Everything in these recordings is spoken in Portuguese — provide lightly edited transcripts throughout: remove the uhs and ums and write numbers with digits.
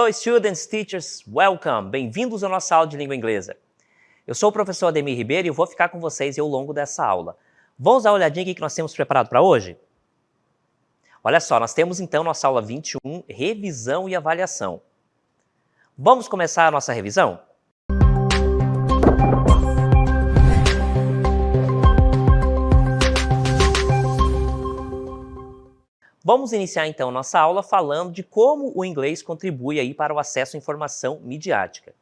Hello students, teachers, welcome! Bem-vindos à nossa aula de língua inglesa. Eu sou o professor Ademir Ribeiro e eu vou ficar com vocês ao longo dessa aula. Vamos dar uma olhadinha aqui que nós temos preparado para hoje? Olha só, nós temos então nossa aula 21, revisão e avaliação. Vamos começar a nossa revisão? Vamos iniciar então nossa aula falando de como o inglês contribui aí para o acesso à informação midiática.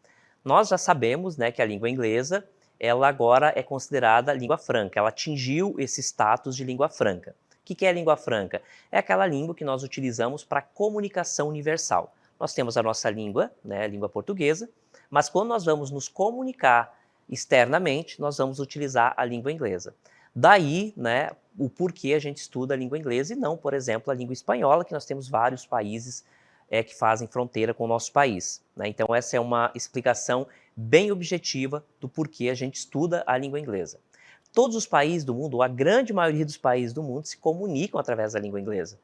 Nós já sabemos, né, que a língua inglesa, ela agora é considerada língua franca, ela atingiu esse status de língua franca. O que é a língua franca? É aquela língua que nós utilizamos para comunicação universal. Nós temos a nossa língua, né, a língua portuguesa, mas quando nós vamos nos comunicar externamente, nós vamos utilizar a língua inglesa. Daí, né, o porquê a gente estuda a língua inglesa e não, por exemplo, a língua espanhola, que nós temos vários países que fazem fronteira com o nosso país, né? Então essa é uma explicação bem objetiva do porquê a gente estuda a língua inglesa. Todos os países do mundo, ou a grande maioria dos países do mundo, se comunicam através da língua inglesa,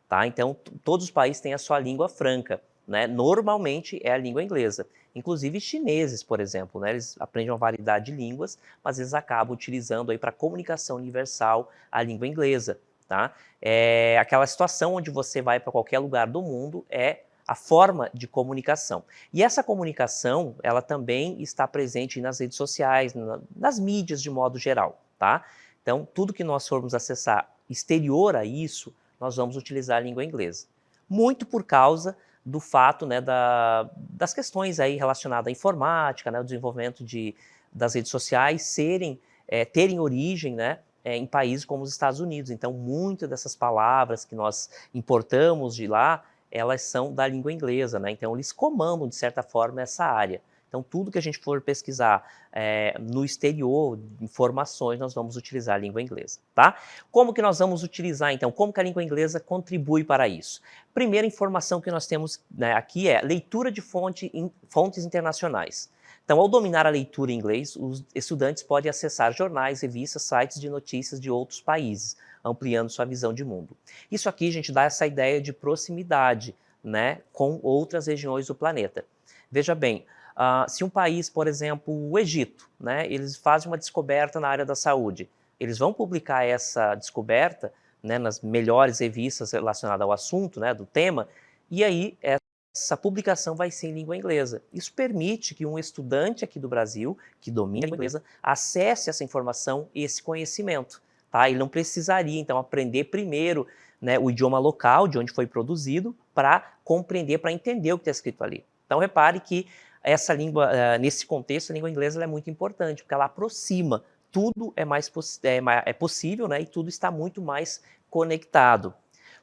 tá? Então todos os países têm a sua língua franca, né? Normalmente é a língua inglesa. Inclusive chineses, por exemplo, né? Eles aprendem uma variedade de línguas, mas eles acabam utilizando aí para comunicação universal a língua inglesa, tá? É aquela situação onde você vai para qualquer lugar do mundo, é a forma de comunicação. E essa comunicação, ela também está presente nas redes sociais, nas mídias de modo geral, tá? Então, tudo que nós formos acessar exterior a isso, nós vamos utilizar a língua inglesa. Muito por causa do fato, né, das questões aí relacionadas à informática, né, o desenvolvimento das redes sociais terem origem, né, em países como os Estados Unidos. Então, muitas dessas palavras que nós importamos de lá, elas são da língua inglesa, né? Então, eles comandam, de certa forma, essa área. Então, tudo que a gente for pesquisar no exterior, informações, nós vamos utilizar a língua inglesa, tá? Como que nós vamos utilizar, então? Como que a língua inglesa contribui para isso? Primeira informação que nós temos, né, aqui é leitura de fontes internacionais. Então, ao dominar a leitura em inglês, os estudantes podem acessar jornais, revistas, sites de notícias de outros países, ampliando sua visão de mundo. Isso aqui, a gente dá essa ideia de proximidade, né, com outras regiões do planeta. Veja bem, se um país, por exemplo, o Egito, né, eles fazem uma descoberta na área da saúde, eles vão publicar essa descoberta, né, nas melhores revistas relacionadas ao assunto, né, do tema, e aí essa publicação vai ser em língua inglesa. Isso permite que um estudante aqui do Brasil, que domina a língua inglesa, acesse essa informação e esse conhecimento, tá? Ele não precisaria, então, aprender primeiro, né, o idioma local, de onde foi produzido, para compreender, para entender o que está escrito ali. Então, repare que essa língua, nesse contexto, a língua inglesa é muito importante, porque ela aproxima, tudo é possível, né, e tudo está muito mais conectado.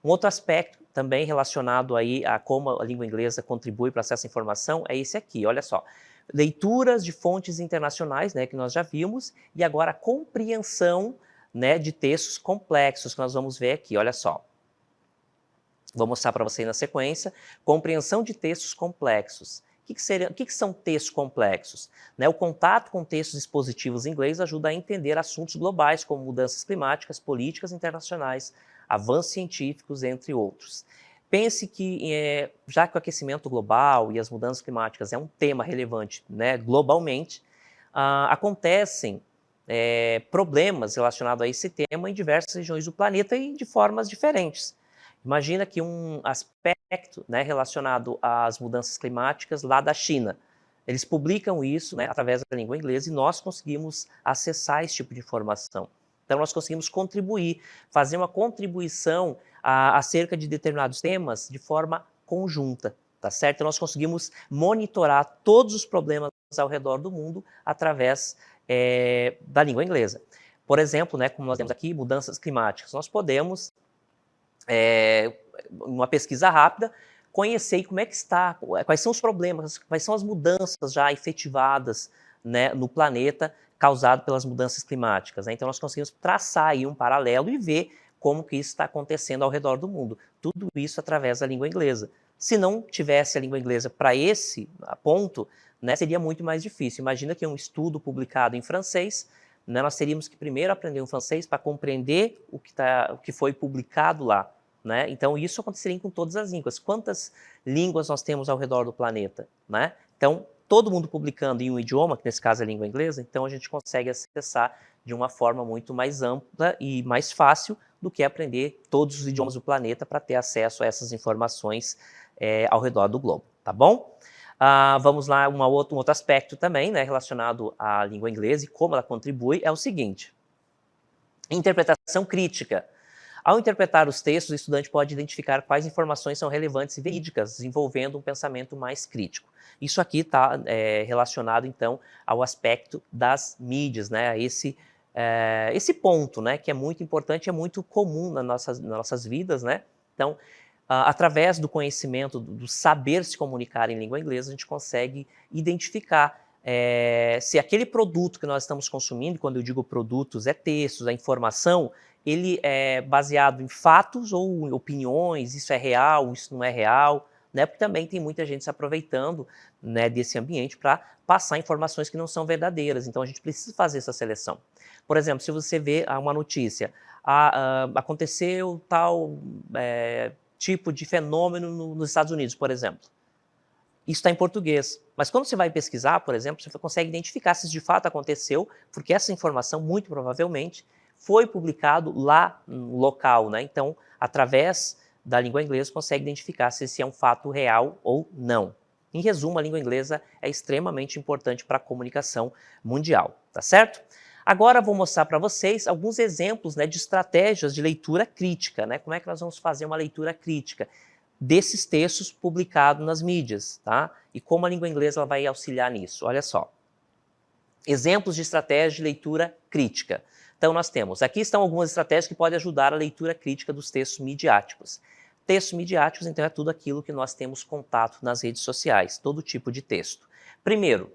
Um outro aspecto também relacionado aí a como a língua inglesa contribui para o acesso à informação é esse aqui, olha só. Leituras de fontes internacionais, né, que nós já vimos, e agora a compreensão, né, de textos complexos, que nós vamos ver aqui, olha só. Vou mostrar para vocês na sequência. Compreensão de textos complexos. O que são textos complexos? Né, o contato com textos expositivos em inglês ajuda a entender assuntos globais, como mudanças climáticas, políticas internacionais, avanços científicos, entre outros. Pense que, já que o aquecimento global e as mudanças climáticas é um tema relevante, né, globalmente, acontecem problemas relacionados a esse tema em diversas regiões do planeta e de formas diferentes. Imagina que um aspecto, né, relacionado às mudanças climáticas lá da China, eles publicam isso, né, através da língua inglesa e nós conseguimos acessar esse tipo de informação. Então, nós conseguimos contribuir, fazer uma contribuição acerca de determinados temas de forma conjunta, tá certo? Então, nós conseguimos monitorar todos os problemas ao redor do mundo através da língua inglesa. Por exemplo, né, como nós temos aqui, mudanças climáticas, nós podemos, uma pesquisa rápida, conhecer como é que está, quais são os problemas, quais são as mudanças já efetivadas, né, no planeta, causado pelas mudanças climáticas, né? Então nós conseguimos traçar aí um paralelo e ver como que isso está acontecendo ao redor do mundo. Tudo isso através da língua inglesa. Se não tivesse a língua inglesa para esse ponto, né, seria muito mais difícil. Imagina que um estudo publicado em francês, né, nós teríamos que primeiro aprender o francês para compreender o que foi publicado lá, né? Então isso aconteceria com todas as línguas. Quantas línguas nós temos ao redor do planeta, né? Então todo mundo publicando em um idioma, que nesse caso é a língua inglesa, então a gente consegue acessar de uma forma muito mais ampla e mais fácil do que aprender todos os idiomas do planeta para ter acesso a essas informações ao redor do globo, tá bom? Vamos lá, um outro aspecto também, né, relacionado à língua inglesa e como ela contribui, é o seguinte: interpretação crítica. Ao interpretar os textos, o estudante pode identificar quais informações são relevantes e verídicas, desenvolvendo um pensamento mais crítico. Isso aqui está relacionado, então, ao aspecto das mídias, né, esse ponto, né, que é muito importante, é muito comum nas nossas vidas, né? Então, através do conhecimento, do saber se comunicar em língua inglesa, a gente consegue identificar se aquele produto que nós estamos consumindo, quando eu digo produtos, é textos, é informação, ele é baseado em fatos ou em opiniões, isso é real, isso não é real, né? Porque também tem muita gente se aproveitando, né, desse ambiente para passar informações que não são verdadeiras, então a gente precisa fazer essa seleção. Por exemplo, se você vê uma notícia, aconteceu tal tipo de fenômeno nos Estados Unidos, por exemplo. Isso está em português. Mas quando você vai pesquisar, por exemplo, você consegue identificar se isso de fato aconteceu, porque essa informação, muito provavelmente, foi publicado lá no local, né? Então, através da língua inglesa, você consegue identificar se esse é um fato real ou não. Em resumo, a língua inglesa é extremamente importante para a comunicação mundial, tá certo? Agora vou mostrar para vocês alguns exemplos, né, de estratégias de leitura crítica, né? Como é que nós vamos fazer uma leitura crítica desses textos publicados nas mídias, tá? E como a língua inglesa ela vai auxiliar nisso. Olha só. Exemplos de estratégia de leitura crítica. Então nós temos, aqui estão algumas estratégias que podem ajudar a leitura crítica dos textos midiáticos. Textos midiáticos, então, é tudo aquilo que nós temos contato nas redes sociais, todo tipo de texto. Primeiro,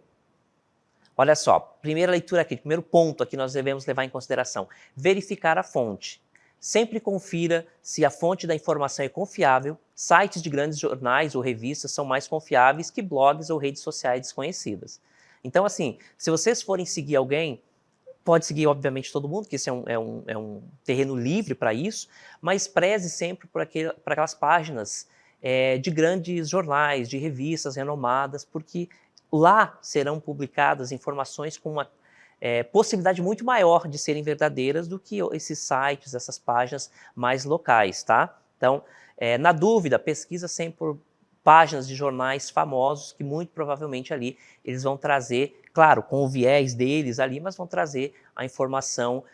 olha só, primeira leitura crítica, primeiro ponto aqui nós devemos levar em consideração, verificar a fonte. Sempre confira se a fonte da informação é confiável. Sites de grandes jornais ou revistas são mais confiáveis que blogs ou redes sociais desconhecidas. Então, assim, se vocês forem seguir alguém, pode seguir, obviamente, todo mundo, que esse é um terreno livre para isso, mas preze sempre por aquelas páginas de grandes jornais, de revistas renomadas, porque lá serão publicadas informações com uma possibilidade muito maior de serem verdadeiras do que esses sites, essas páginas mais locais, tá? Então, na dúvida, pesquisa sempre por páginas de jornais famosos que muito provavelmente ali eles vão trazer, claro, com o viés deles ali, mas vão trazer a informação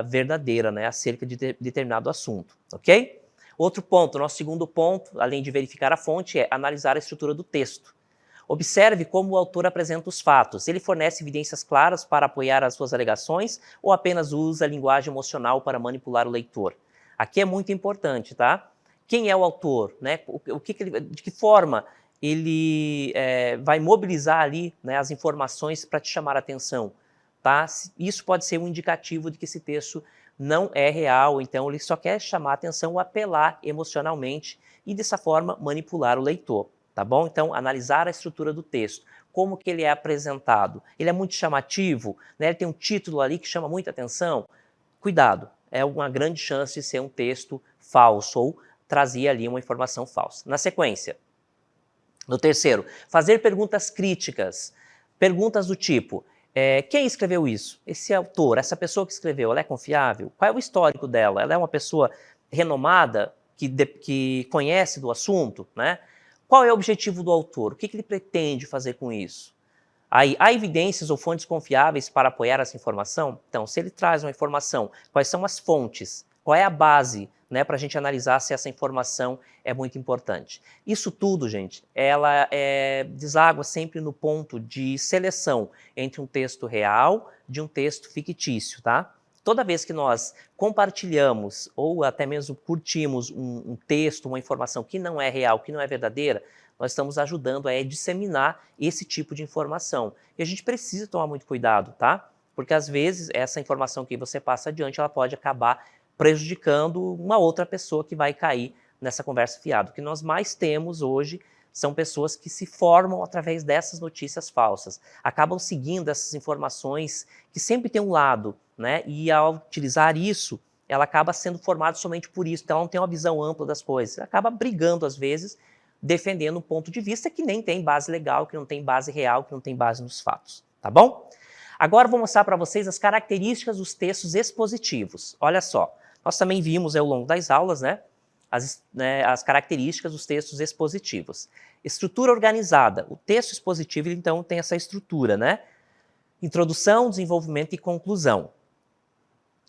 verdadeira, né, acerca de determinado assunto, ok? Outro ponto, nosso segundo ponto, além de verificar a fonte, é analisar a estrutura do texto. Observe como o autor apresenta os fatos. Ele fornece evidências claras para apoiar as suas alegações ou apenas usa a linguagem emocional para manipular o leitor? Aqui é muito importante, tá? Quem é o autor, né? De que forma ele vai mobilizar ali, né, as informações para te chamar a atenção, tá? Isso pode ser um indicativo de que esse texto não é real, então ele só quer chamar a atenção ou apelar emocionalmente e dessa forma manipular o leitor. Tá bom? Então, analisar a estrutura do texto, como que ele é apresentado. Ele é muito chamativo, né? Ele tem um título ali que chama muita atenção. Cuidado, é uma grande chance de ser um texto falso ou trazer ali uma informação falsa. Na sequência, no terceiro, fazer perguntas críticas. Perguntas do tipo, quem escreveu isso? Esse autor, essa pessoa que escreveu, ela é confiável? Qual é o histórico dela? Ela é uma pessoa renomada, que conhece do assunto, né? Qual é o objetivo do autor? O que ele pretende fazer com isso? Aí, há evidências ou fontes confiáveis para apoiar essa informação? Então, se ele traz uma informação, quais são as fontes? Qual é a base, né, para a gente analisar se essa informação é muito importante? Isso tudo, gente, ela deságua sempre no ponto de seleção entre um texto real de um texto fictício, tá? Toda vez que nós compartilhamos ou até mesmo curtimos um texto, uma informação que não é real, que não é verdadeira, nós estamos ajudando a disseminar esse tipo de informação. E a gente precisa tomar muito cuidado, tá? Porque às vezes essa informação que você passa adiante, ela pode acabar prejudicando uma outra pessoa que vai cair nessa conversa fiada. O que nós mais temos hoje são pessoas que se formam através dessas notícias falsas, acabam seguindo essas informações que sempre tem um lado, né? E ao utilizar isso, ela acaba sendo formada somente por isso, então ela não tem uma visão ampla das coisas, ela acaba brigando às vezes, defendendo um ponto de vista que nem tem base legal, que não tem base real, que não tem base nos fatos, tá bom? Agora eu vou mostrar para vocês as características dos textos expositivos. Olha só, nós também vimos ao longo das aulas, né, as características dos textos expositivos. Estrutura organizada. O texto expositivo, então, tem essa estrutura, né? Introdução, desenvolvimento e conclusão.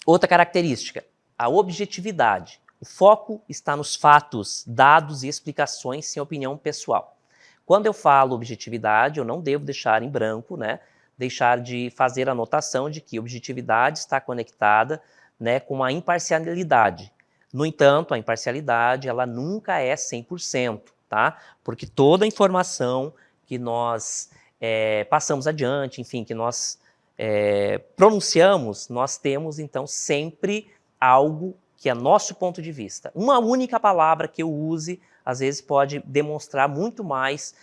Outra característica, a objetividade. O foco está nos fatos, dados e explicações sem opinião pessoal. Quando eu falo objetividade, eu não devo deixar em branco, né? Deixar de fazer a anotação de que objetividade está conectada, né, com a imparcialidade. No entanto, a imparcialidade, ela nunca é 100%, tá? Porque toda a informação que nós passamos adiante, enfim, que nós pronunciamos, nós temos, então, sempre algo que é nosso ponto de vista. Uma única palavra que eu use, às vezes, pode demonstrar muito mais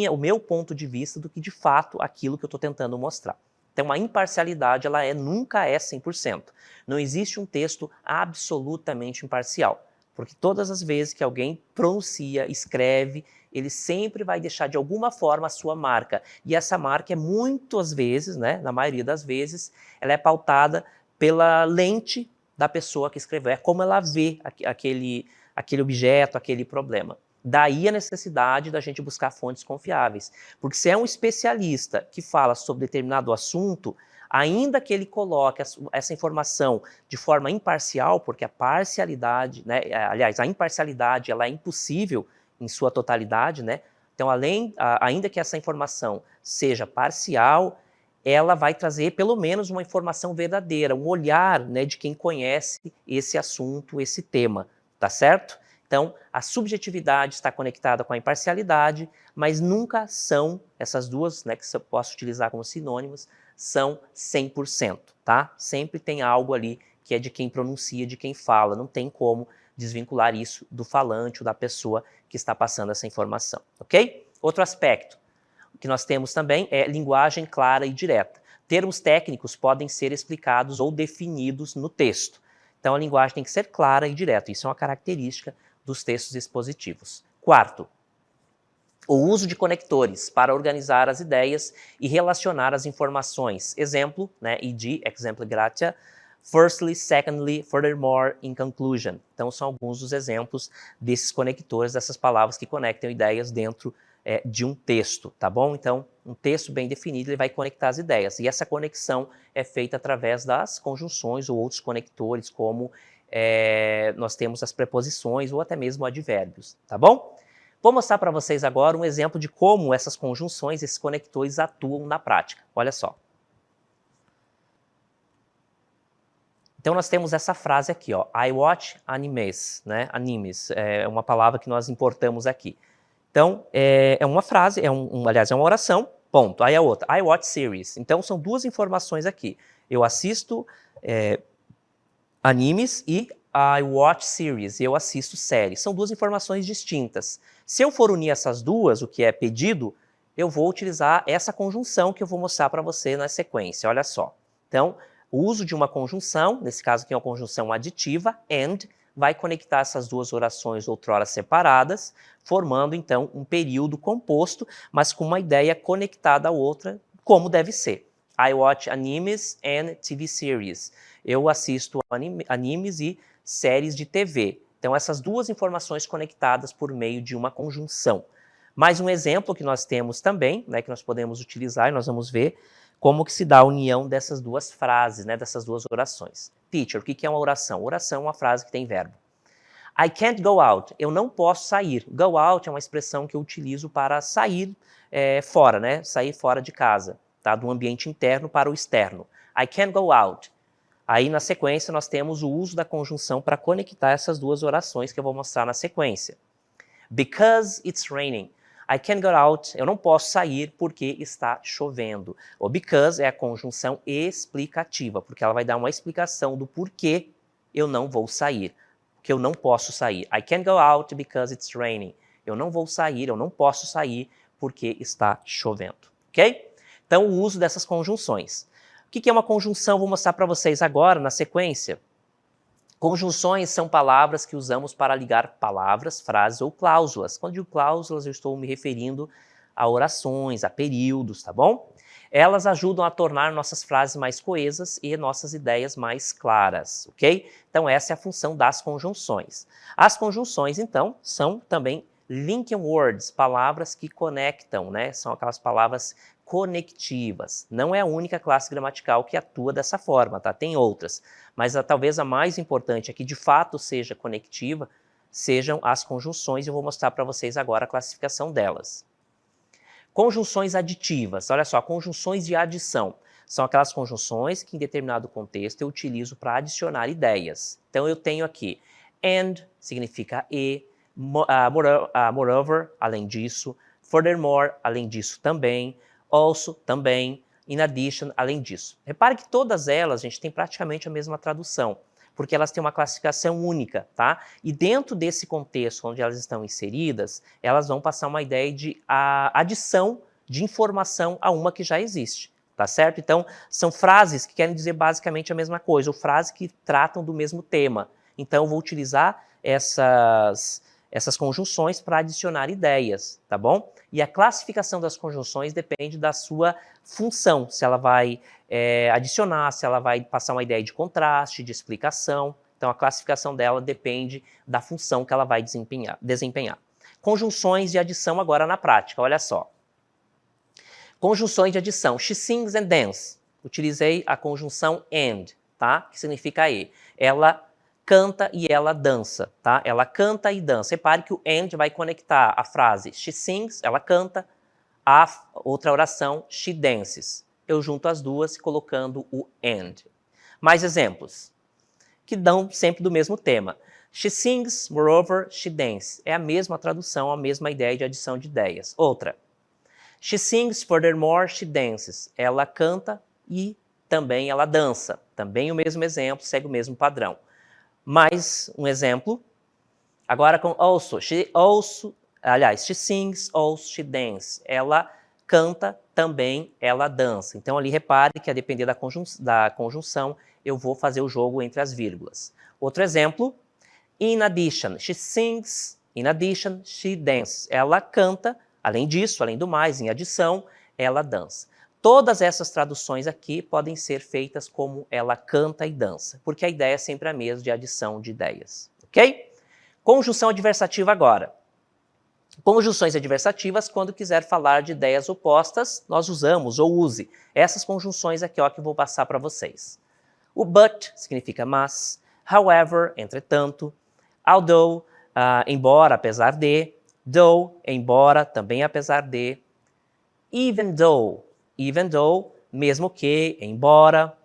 o meu ponto de vista do que, de fato, aquilo que eu estou tentando mostrar. Então, a imparcialidade, ela nunca é 100%. Não existe um texto absolutamente imparcial, porque todas as vezes que alguém pronuncia, escreve, ele sempre vai deixar de alguma forma a sua marca. E essa marca é muitas vezes, né, na maioria das vezes, ela é pautada pela lente da pessoa que escreveu, é como ela vê aquele objeto, aquele problema. Daí a necessidade da gente buscar fontes confiáveis. Porque se é um especialista que fala sobre determinado assunto, ainda que ele coloque essa informação de forma imparcial, porque a parcialidade, né, aliás, a imparcialidade ela é impossível em sua totalidade, né? Então, ainda que essa informação seja parcial, ela vai trazer pelo menos uma informação verdadeira, um olhar, né, de quem conhece esse assunto, esse tema, tá certo? Então, a subjetividade está conectada com a imparcialidade, mas nunca são, essas duas, né, que eu posso utilizar como sinônimos, são 100%, tá? Sempre tem algo ali que é de quem pronuncia, de quem fala, não tem como desvincular isso do falante ou da pessoa que está passando essa informação, ok? Outro aspecto que nós temos também é linguagem clara e direta. Termos técnicos podem ser explicados ou definidos no texto. Então, a linguagem tem que ser clara e direta. Isso é uma característica dos textos expositivos. Quarto, o uso de conectores para organizar as ideias e relacionar as informações. Exemplo, né, e.g., exemplo gratia, firstly, secondly, furthermore, in conclusion. Então, são alguns dos exemplos desses conectores, dessas palavras que conectam ideias dentro de um texto, tá bom? Então, um texto bem definido, ele vai conectar as ideias. E essa conexão é feita através das conjunções ou outros conectores, como nós temos as preposições ou até mesmo advérbios, tá bom? Vou mostrar para vocês agora um exemplo de como essas conjunções, esses conectores atuam na prática. Olha só. Então, nós temos essa frase aqui, ó, I watch animes, né? Animes, é uma palavra que nós importamos aqui. Então, é uma frase, aliás, é uma oração, ponto. Aí a outra, I watch series. Então, são duas informações aqui. Eu assisto animes e I watch series, eu assisto séries. São duas informações distintas. Se eu for unir essas duas, o que é pedido, eu vou utilizar essa conjunção que eu vou mostrar para você na sequência. Olha só. Então, o uso de uma conjunção, nesse caso aqui é uma conjunção aditiva, and, vai conectar essas duas orações outrora separadas, formando, então, um período composto, mas com uma ideia conectada à outra, como deve ser. I watch animes and TV series. Eu assisto animes e séries de TV. Então, essas duas informações conectadas por meio de uma conjunção. Mais um exemplo que nós temos também, né, que nós podemos utilizar, e nós vamos ver como que se dá a união dessas duas frases, né, dessas duas orações. Teacher, o que é uma oração? Oração é uma frase que tem verbo. I can't go out. Eu não posso sair. Go out é uma expressão que eu utilizo para sair fora, né? Sair fora de casa, tá? Do ambiente interno para o externo. I can't go out. Aí, na sequência, nós temos o uso da conjunção para conectar essas duas orações que eu vou mostrar na sequência. Because it's raining. I can't go out. Eu não posso sair porque está chovendo. O because é a conjunção explicativa, porque ela vai dar uma explicação do porquê eu não vou sair. Que eu não posso sair. I can't go out because it's raining. Eu não vou sair, eu não posso sair porque está chovendo. Ok? Então, o uso dessas conjunções. O que é uma conjunção? Vou mostrar para vocês agora, na sequência. Conjunções são palavras que usamos para ligar palavras, frases ou cláusulas. Quando digo cláusulas, eu estou me referindo a orações, a períodos, tá bom? Elas ajudam a tornar nossas frases mais coesas e nossas ideias mais claras, ok? Então essa é a função das conjunções. As conjunções, então, são também linking words, palavras que conectam, né? São aquelas palavras conectivas. Não é a única classe gramatical que atua dessa forma, tá? Tem outras, mas talvez a mais importante é que de fato seja conectiva, sejam as conjunções, e eu vou mostrar para vocês agora a classificação delas. Conjunções aditivas, olha só, conjunções de adição. São aquelas conjunções que em determinado contexto eu utilizo para adicionar ideias. Então eu tenho aqui and, significa e, moreover, além disso, furthermore, além disso também, also, também, in addition, além disso. Repare que todas elas, gente, têm praticamente a mesma tradução, porque elas têm uma classificação única, tá? E dentro desse contexto onde elas estão inseridas, elas vão passar uma ideia de adição de informação a uma que já existe, tá certo? Então, são frases que querem dizer basicamente a mesma coisa, ou frases que tratam do mesmo tema. Então, eu vou utilizar essas conjunções para adicionar ideias, tá bom? E a classificação das conjunções depende da sua função, se ela vai adicionar, se ela vai passar uma ideia de contraste, de explicação. Então, a classificação dela depende da função que ela vai desempenhar. Conjunções de adição agora na prática, olha só. Conjunções de adição. She sings and dances. Utilizei a conjunção and, tá? Que significa e. Ela canta e ela dança, tá? Ela canta e dança. Repare que o and vai conectar a frase she sings, ela canta, a outra oração, she dances. Eu junto as duas colocando o and. Mais exemplos, que dão sempre do mesmo tema. She sings, moreover, she dances. É a mesma tradução, a mesma ideia de adição de ideias. Outra. She sings, furthermore, she dances. Ela canta e também ela dança. Também o mesmo exemplo, segue o mesmo padrão. Mais um exemplo, agora com also. She sings, also, she dances. Ela canta, também ela dança. Então ali repare que a depender da conjunção, eu vou fazer o jogo entre as vírgulas. Outro exemplo, in addition. She sings, in addition, she dances. Ela canta, além disso, além do mais, em adição, ela dança. Todas essas traduções aqui podem ser feitas como ela canta e dança, porque a ideia é sempre a mesma de adição de ideias, ok? Conjunção adversativa agora. Conjunções adversativas, quando quiser falar de ideias opostas, nós usamos ou use essas conjunções aqui, ó, que eu vou passar para vocês. O but significa mas, however, entretanto, although, embora, apesar de, though, embora, também apesar de, even though, mesmo que, embora,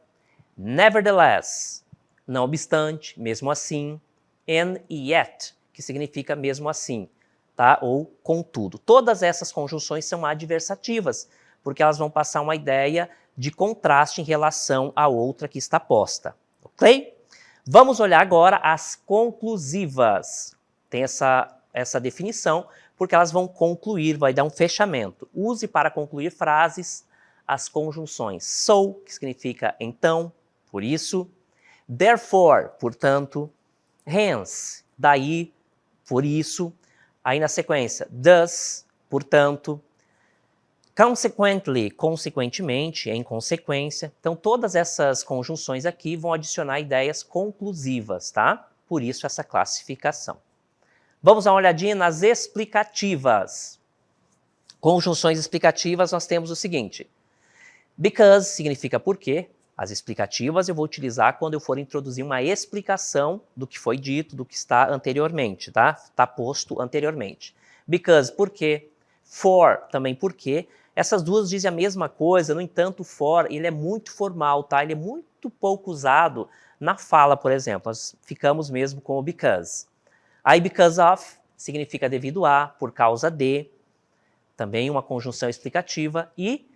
nevertheless, não obstante, mesmo assim, and yet, que significa mesmo assim, tá? Ou contudo. Todas essas conjunções são adversativas, porque elas vão passar uma ideia de contraste em relação à outra que está posta, ok? Vamos olhar agora as conclusivas. Tem essa definição, porque elas vão concluir, vai dar um fechamento. Use para concluir frases as conjunções so, que significa então, por isso, therefore, portanto, hence, daí, por isso, aí na sequência, thus, portanto, consequently, consequentemente, em consequência. Então, todas essas conjunções aqui vão adicionar ideias conclusivas, tá? Por isso, essa classificação. Vamos dar uma olhadinha nas explicativas. Conjunções explicativas, nós temos o seguinte. Because significa porque. As explicativas eu vou utilizar quando eu for introduzir uma explicação do que foi dito, do que está anteriormente, tá? Está posto anteriormente. Because, porque. For, também porque. Essas duas dizem a mesma coisa, no entanto, for, ele é muito formal, tá? Ele é muito pouco usado na fala, por exemplo. Nós ficamos mesmo com o because. Aí, because of, significa devido a, por causa de, também uma conjunção explicativa. E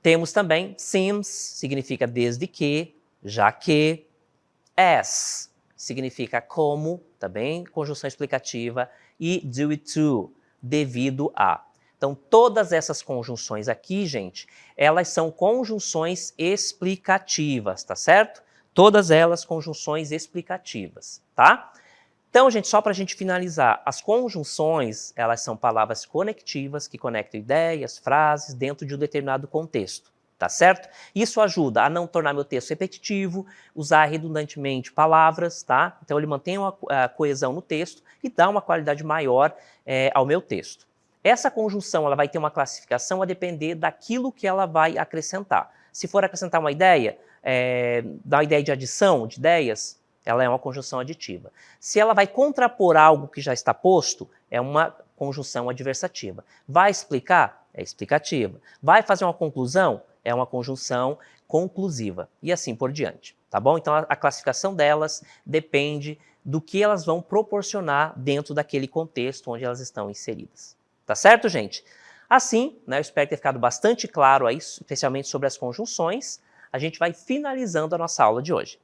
temos também since, significa desde que, já que. As, significa como, também conjunção explicativa. E due to, devido a. Então, todas essas conjunções aqui, gente, elas são conjunções explicativas, tá certo? Todas elas conjunções explicativas, tá? Então, gente, só para a gente finalizar, as conjunções, elas são palavras conectivas que conectam ideias, frases dentro de um determinado contexto, tá certo? Isso ajuda a não tornar meu texto repetitivo, usar redundantemente palavras, tá? Então, ele mantém a coesão no texto e dá uma qualidade maior ao meu texto. Essa conjunção, ela vai ter uma classificação a depender daquilo que ela vai acrescentar. Se for acrescentar uma ideia, dar uma ideia de adição de ideias, ela é uma conjunção aditiva. Se ela vai contrapor algo que já está posto, é uma conjunção adversativa. Vai explicar? É explicativa. Vai fazer uma conclusão? É uma conjunção conclusiva. E assim por diante, tá bom? Então a classificação delas depende do que elas vão proporcionar dentro daquele contexto onde elas estão inseridas. Tá certo, gente? Assim, né, eu espero ter ficado bastante claro aí, especialmente sobre as conjunções. A gente vai finalizando a nossa aula de hoje.